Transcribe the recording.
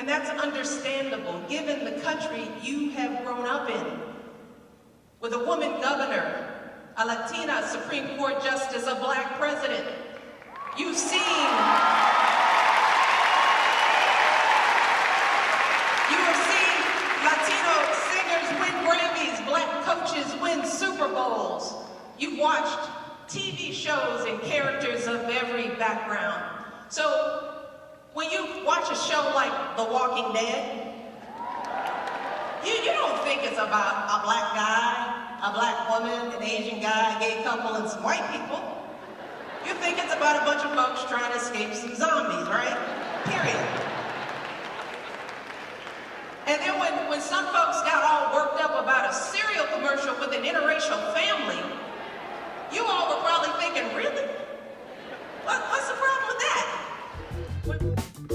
And that's understandable, given the country you have grown up in, with a woman governor, a Latina Supreme Court justice, a black president. You've seen Latino singers win Grammys, black coaches win Super Bowls. You've watched TV shows and characters of every background. So when you watch a show like The Walking Dead, you don't think it's about a black guy, a black woman, an Asian guy, a gay couple, and some white people. You think it's about a bunch of folks trying to escape some zombies, right? Period. And then when some folks got all worked up about a cereal commercial with an interracial family, you all were probably thinking, really? What's the problem with that? with